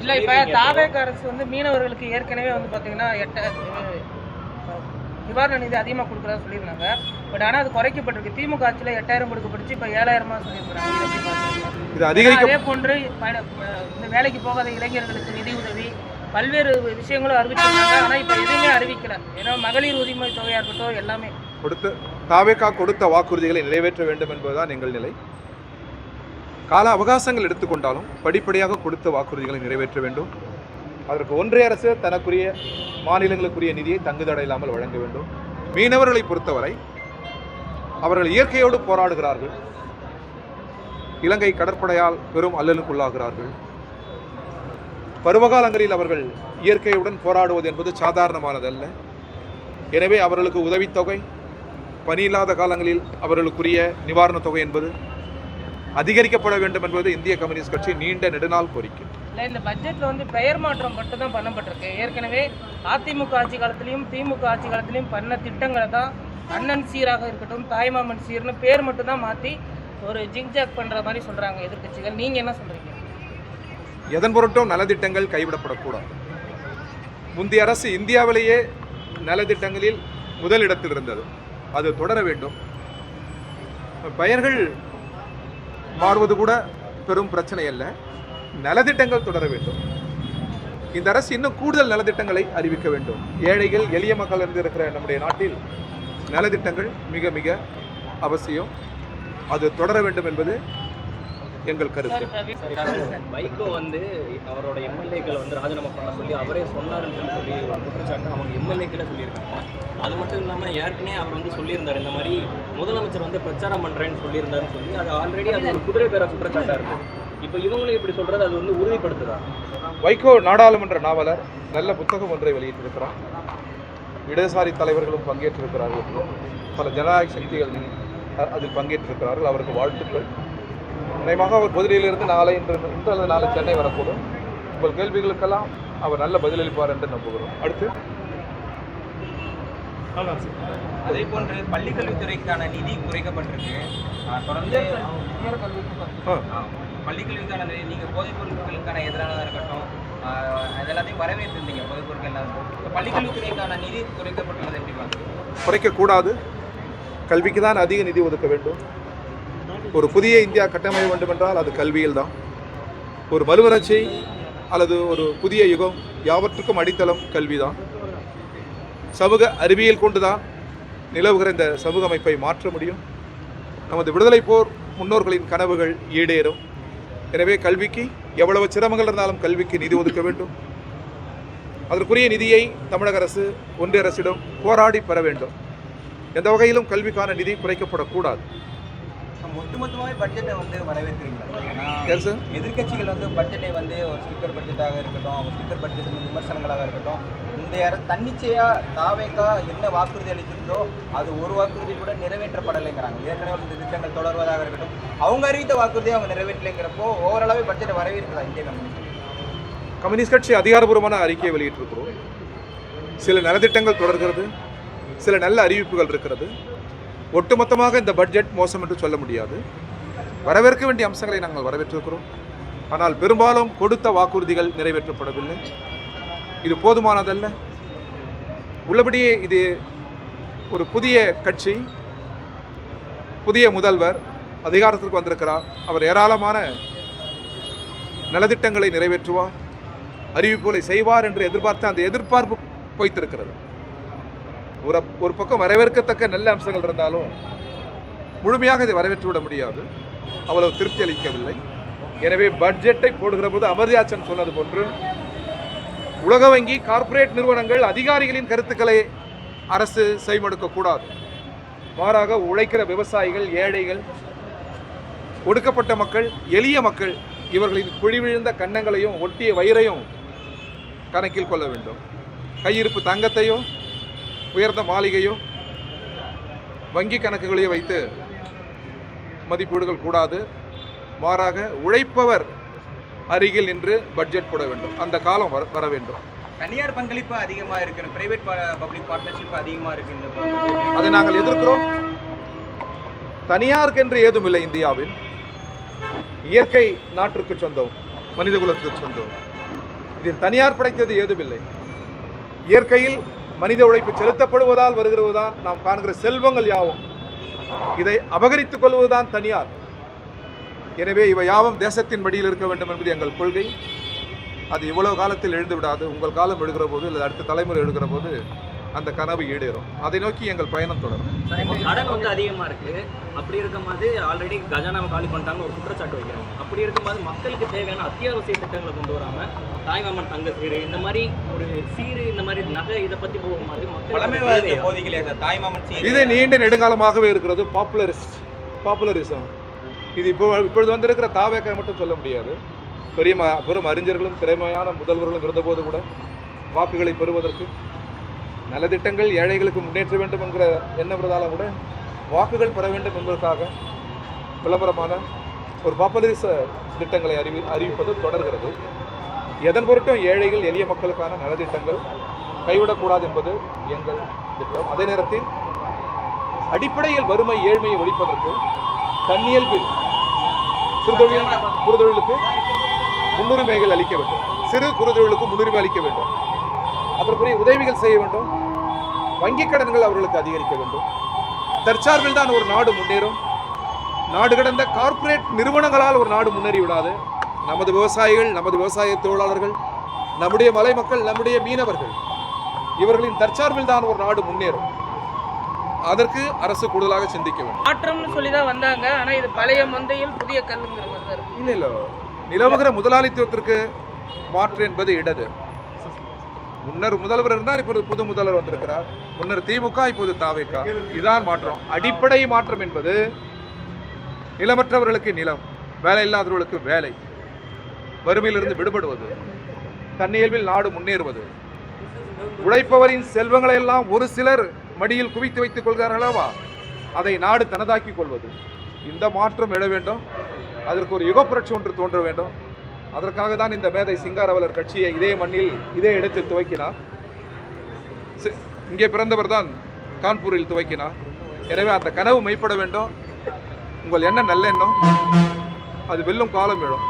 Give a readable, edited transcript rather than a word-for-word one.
இல்லை, இப்போ தாவேக அரசு வந்து மீனவர்களுக்கு ஏற்கனவே வந்து பார்த்தீங்கன்னா நிவாரண நிதி அதிகமாக கொடுக்குறதா சொல்லியிருந்தாங்க. பட் ஆனால் அது குறைக்கப்பட்டிருக்கு. திமுக ஆட்சியில் 8000 கொடுக்கப்பட்டுச்சு, இப்போ 7000 சொல்லியிருக்காங்க. இது அதிகரிக்க அதே போன்று இந்த வேலைக்கு போகாத இளைஞர்களுக்கு நிதி உதவி பல்வேறு விஷயங்களும் அறிவிச்சிருந்தாங்க. ஆனால் இப்போ எதுவுமே அறிவிக்கல. ஏன்னா மகளிர் உரிமை தொகையாக இருக்கட்டும் எல்லாமே தாவேகா கொடுத்த வாக்குறுதிகளை நிறைவேற்ற வேண்டும் என்பதுதான் எங்கள் நிலை. கால அவகாசங்கள் எடுத்துக்கொண்டாலும் படிப்படியாக கொடுத்த வாக்குறுதிகளை நிறைவேற்ற வேண்டும். அதற்கு ஒன்றிய அரசு தனக்குரிய மாநிலங்களுக்குரிய நிதியை தங்குதடை இல்லாமல் வழங்க வேண்டும். மீனவர்களை பொறுத்தவரை அவர்கள் இயற்கையோடு போராடுகிறார்கள். இலங்கை கடற்படையால் பெரும் அல்லலுக்குள்ளாகிறார்கள். பருவகாலங்களில் அவர்கள் இயற்கையுடன் போராடுவது என்பது சாதாரணமானதல்ல. எனவே அவர்களுக்கு உதவித்தொகை, பணி இல்லாத காலங்களில் அவர்களுக்குரிய நிவாரணத் தொகை என்பது அதிகரிக்கப்பட வேண்டும் என்பது இந்திய கம்யூனிஸ்ட் கட்சி நீண்ட நெடுநாள் கோரிக்கை. இந்த பட்ஜெட்டில் வந்து பெயர் மாற்றம் மட்டும் தான் பண்ணப்பட்டிருக்கு. ஏற்கனவே அதிமுக ஆட்சி காலத்திலையும் திமுக ஆட்சி காலத்திலையும் பண்ண திட்டங்களை தான் அண்ணன் சீராக இருக்கட்டும், தாய்மாமன் சீர்னு பேர் மட்டும் தான் மாற்றி ஒரு ஜிக்ஜாக் பண்ணுற மாதிரி சொல்கிறாங்க எதிர்கட்சிகள். நீங்கள் என்ன சொல்கிறீங்க? எதன் பொருட்டும் நலத்திட்டங்கள் கைவிடப்படக்கூடாது. முந்தைய அரசு இந்தியாவிலேயே நலத்திட்டங்களில் முதலிடத்தில் இருந்தது. அது தொடர வேண்டும். பெயர்கள் மாறுவது கூட பெரும் பிரச்சனை அல்ல. நலத்திட்டங்கள் தொடர வேண்டும். இந்த அரசு இன்னும் கூடுதல் நலத்திட்டங்களை அறிவிக்க வேண்டும். ஏழைகள் எளிய மக்கள் இருந்திருக்கிற நம்முடைய நாட்டில் நலத்திட்டங்கள் மிக மிக அவசியம். அது தொடர வேண்டும் என்பது எங்கள் கருத்து. வைகோ வந்து அவரோட எம்எல்ஏக்கள் வந்து ராஜினாமா பண்ண சொல்லி அவரே சொன்னாருன்னு சொல்லி ஒரு குற்றச்சாட்டு அவங்க எம்எல்ஏக்களே சொல்லியிருக்காங்க. அது மட்டும் இல்லாமல் ஏற்கனவே அவர் வந்து சொல்லியிருந்தார், இந்த மாதிரி முதலமைச்சர் வந்து பிரச்சாரம் பண்ணுறேன்னு சொல்லியிருந்தாருன்னு சொல்லி அது ஆல்ரெடி அது ஒரு குதிரை பேர குற்றச்சாட்டாக இருக்குது. இப்போ இவங்களும் இப்படி சொல்கிறது அது வந்து உறுதிப்படுத்துதா? வைகோ நாடாளுமன்ற நாவலர், நல்ல புத்தகம் ஒன்றை வெளியிட்டிருக்கிறார். இடதுசாரி தலைவர்களும் பங்கேற்றிருக்கிறார்கள். பல ஜனநாயக சக்திகள் அதில் பங்கேற்றிருக்கிறார்கள். அவருக்கு வாழ்த்துக்கள். நிச்சயமாக அவர் புதுடில்லியிலிருந்து நாளை இன்று அல்லது நாளை சென்னை வரக்கூடும். உங்கள் கேள்விகளுக்கெல்லாம் அவர் நல்ல பதிலளிப்பார் என்று நம்புகிறோம். அடுத்து அதே போன்று பள்ளிக்கல்வித்துறைக்கான நிதி குறைக்கப்பட்டிருக்கு. தொடர்ந்து பள்ளிக்கல்விக்கான நிதி நீங்கள் போதைப் பொருட்களுக்கான எதிரானதாக இருக்கட்டும், அது எல்லாத்தையும் வரவேற்றிருந்தீங்க. போதைப் பொருட்கள் எல்லாம் பள்ளிக்கல்வித்துறைக்கான நிதி குறைக்கப்பட்டுள்ளது எப்படி பார்க்குறீங்க? குறைக்கக்கூடாது. கல்விக்கு தான் அதிக நிதி ஒதுக்க வேண்டும். ஒரு புதிய இந்தியா கட்டமைக்க வேண்டும் என்றால் அது கல்வியில் தான். ஒரு மறுமலர்ச்சி அல்லது ஒரு புதிய யுகம் யாவற்றுக்கும் அடித்தளம் கல்விதான். சமூக அறிவியல் கொண்டுதான் நிலவுகிற இந்த சமூக அமைப்பை மாற்ற முடியும். நமது விடுதலை போர் முன்னோர்களின் கனவுகள் ஈடேறும். எனவே கல்விக்கு எவ்வளவு சிரமங்கள் இருந்தாலும் கல்விக்கு நிதி ஒதுக்க வேண்டும். அதற்குரிய நிதியை தமிழக அரசு ஒன்றிய அரசிடம் போராடி பெற வேண்டும். எந்த வகையிலும் கல்விக்கான நிதி குறைக்கப்படக்கூடாது. ஒட்டுமொத்தமாகவே பட்ஜெட்டை வந்து வரவேற்கிறீங்களா? எதிர்கட்சிகள் வந்து பட்ஜெட்டை வந்து ஒரு ஸ்டிக்கர் பட்ஜெட்டாக இருக்கட்டும், ஒரு ஸ்டிக்கர் பட்ஜெட் விமர்சனங்களாக இருக்கட்டும், இந்த தன்னிச்சையாக தாவேகா என்ன வாக்குறுதி அளித்திருந்தோ அது ஒரு வாக்குறுதி கூட நிறைவேற்றப்படலைங்கிறாங்க. ஏற்கனவே இந்த திட்டங்கள் தொடர்வதாக இருக்கட்டும், அவங்க அறிவித்த வாக்குறுதியை அவங்க நிறைவேற்றலைங்கிறப்போ ஓரளவு பட்ஜெட்டை வரவேற்கிறதா இந்திய கம்யூனிஸ்ட் கட்சி அதிகாரபூர்வமான அறிக்கையை வெளியிட்டிருக்கிறோம். சில நலத்திட்டங்கள் தொடர்கிறது, சில நல்ல அறிவிப்புகள் இருக்கிறது. ஒட்டுமொத்தமாக இந்த பட்ஜெட் மோசம் என்று சொல்ல முடியாது. வரவேற்க வேண்டிய அம்சங்களை நாங்கள் வரவேற்றிருக்கிறோம். ஆனால் பெரும்பாலும் கொடுத்த வாக்குறுதிகள் நிறைவேற்றப்படவில்லை. இது போதுமானதல்ல. உள்ளபடியே இது ஒரு புதிய கட்சி, புதிய முதல்வர் அதிகாரத்திற்கு வந்திருக்கிறார். அவர் ஏராளமான நலத்திட்டங்களை நிறைவேற்றுவார், அறிவிப்புகளை செய்வார் என்று எதிர்பார்த்த அந்த எதிர்பார்ப்பு பொய்த்திருக்கிறது. ஒரு பக்கம் வரவேற்கத்தக்க நல்ல அம்சங்கள் இருந்தாலும் முழுமையாக இதை வரவேற்றுவிட முடியாது. அவ்வளவு திருப்தி அளிக்கவில்லை. எனவே பட்ஜெட்டை போடுகிற போது அமர்த்தியாச்சன் சொன்னது போன்று உலக வங்கி, கார்ப்பரேட் நிறுவனங்கள், அதிகாரிகளின் கருத்துக்களை அரசு செய்மடுக்கக்கூடாது. மாறாக உழைக்கிற விவசாயிகள், ஏழைகள், ஒடுக்கப்பட்ட மக்கள், எளிய மக்கள் இவர்களின் குழிவிழுந்த கன்னங்களையும் ஒட்டிய வயிறையும் கணக்கில் கொள்ள வேண்டும். கையிருப்பு தங்கத்தையோ உயர்ந்த மாளிகையோ வங்கி கணக்குகளையோ வைத்து மதிப்பீடுகள் கூடாது. மாறாக உழைப்பவர் அருகில் நின்று பட்ஜெட் போட வேண்டும். அந்த காலம் வர வேண்டும். தனியார் பங்களிப்பு அதிகமாக இருக்கு, பிரைவேட் பப்ளிக் பார்ட்னர்ஷிப் அதிகமாக இருக்கு. அதை நாங்கள் எதிர்க்கிறோம். தனியாருக்கு என்று ஏதும் இல்லை இந்தியாவில். இயற்கை நாட்டிற்கு சொந்தம், மனித குலத்திற்கு சொந்தம். இதில் தனியார் படைத்தது ஏதுமில்லை. இயற்கையில் மனித உழைப்பு செலுத்தப்படுவதால் வருகிறதுதான் நாம் காண்கிற செல்வங்கள் யாவும். இதை அபகரித்துக் கொள்வதுதான் தனியார். எனவே இவை யாவும் தேசத்தின் மடியில் இருக்க வேண்டும் என்பது எங்கள் கொள்கை. அது இவ்வளவு காலத்தில் எழுந்து விடாது. உங்கள் காலம் எழுகிற போது இல்லை அடுத்த தலைமுறை எழுகிற போது அந்த கனவு ஈடேறும். அதை நோக்கி எங்கள் பயணம் தொடரும். கடன் வந்து அதிகமா இருக்கு. அப்படி இருக்கும்போது ஆல்ரெடி கஜானாவை காலி பண்ணிட்டாங்க ஒரு குற்றச்சாட்டு வைக்கிறாங்க. அப்படி இருக்கும்போது மக்களுக்கு தேவையான அத்தியாவசிய திட்டங்களை கொண்டு வராம தாய்மாமன் தங்க சீரு இந்த மாதிரி ஒரு சீரு இந்த மாதிரி நகை இதை பத்தி போகும்போது மக்கள் தாய்மாமன் சீர் இது நீண்ட நெடுங்காலமாகவே இருக்கிறது. பாப்புலரிசம் இது இப்பொழுது வந்திருக்கிற தாவேக்கை மட்டும் சொல்ல முடியாது. பெரும் அறிஞர்களும் திறமையான முதல்வர்களும் இருந்தபோது கூட வாக்குகளை பெறுவதற்கு நலத்திட்டங்கள் ஏழைகளுக்கு முன்னேற்ற வேண்டும் என்கிற எண்ணம் இருந்தாலும் கூட வாக்குகள் பெற வேண்டும் என்பதற்காக விளம்பரமான ஒரு பாப்புலரிச திட்டங்களை அறிவிப்பது தொடர்கிறது. எதன் பொருட்டும் ஏழைகள் எளிய மக்களுக்கான நலத்திட்டங்கள் கைவிடக்கூடாது என்பது எங்கள் திட்டம். அதே நேரத்தில் அடிப்படையில் வறுமை ஏழ்மையை ஒழிப்பதற்கு தன்னியல்பில் குறுதொழிலுக்கு முன்னுரிமைகள் அளிக்க வேண்டும். சிறு குறுதொழிலுக்கு முன்னுரிமை அளிக்க வேண்டும். அதற்குரிய உதவிகள் செய்ய வேண்டும். வங்கிக் கடன்கள் அவர்களுக்கு அதிகரிக்க வேண்டும். தற்சார்பில் தான் ஒரு நாடு முன்னேறும். நாடு கடந்த கார்ப்பரேட் நிறுவனங்களால் ஒரு நாடு முன்னேறி விடாது. நமது விவசாயிகள், நமது விவசாய தொழிலாளர்கள், நம்முடைய மலை மக்கள், நம்முடைய மீனவர்கள் இவர்களின் தற்சார்பில் தான் ஒரு நாடு முன்னேறும். அதற்கு அரசு கூடுதலாக சிந்திக்க வேண்டும். மாற்றம்னு சொல்லி தான் வந்தாங்க. ஆனா இது பழைய மந்தையில் புதிய கல்லுங்கிற மாதிரி தான் இருக்கு. இல்லை நிலவுகிற முதலாளித்துவத்திற்கு மாற்று என்பது இடது. முன்னர் முதல்வர் இருந்தார், இப்போது புது முதல்வர் வந்திருக்கிறார். முன்னர் திமுக, இப்போது தாவேகா. இதான் மாற்றம். அடிப்படை மாற்றம் என்பது நிலமற்றவர்களுக்கு நிலம், வேலை இல்லாதவர்களுக்கு வேலை, வறுமையிலிருந்து விடுபடுவது, தன்னியல்பில் நாடு முன்னேறுவது, உழைப்பவரின் செல்வங்களை எல்லாம் ஒரு சிலர் மடியில் குவித்து வைத்துக் கொள்கிறார்களவா அதை நாடு தனதாக்கிக் கொள்வது. இந்த மாற்றம் எழ வேண்டும். அதற்கு ஒரு யுக புரட்சி ஒன்று தோன்ற வேண்டும். அதற்காக தான் இந்த மேதை சிங்காரவலர் கட்சியை இதே மண்ணில் இதே இடத்தில் துவக்கினார். இங்கே பிறந்தவர் தான் கான்பூரில் துவக்கினார். எனவே அந்த கனவு மெய்ப்பட வேண்டும். உங்கள் எண்ணம் நல்ல எண்ணம், அது வெல்லும் காலம் எழும்.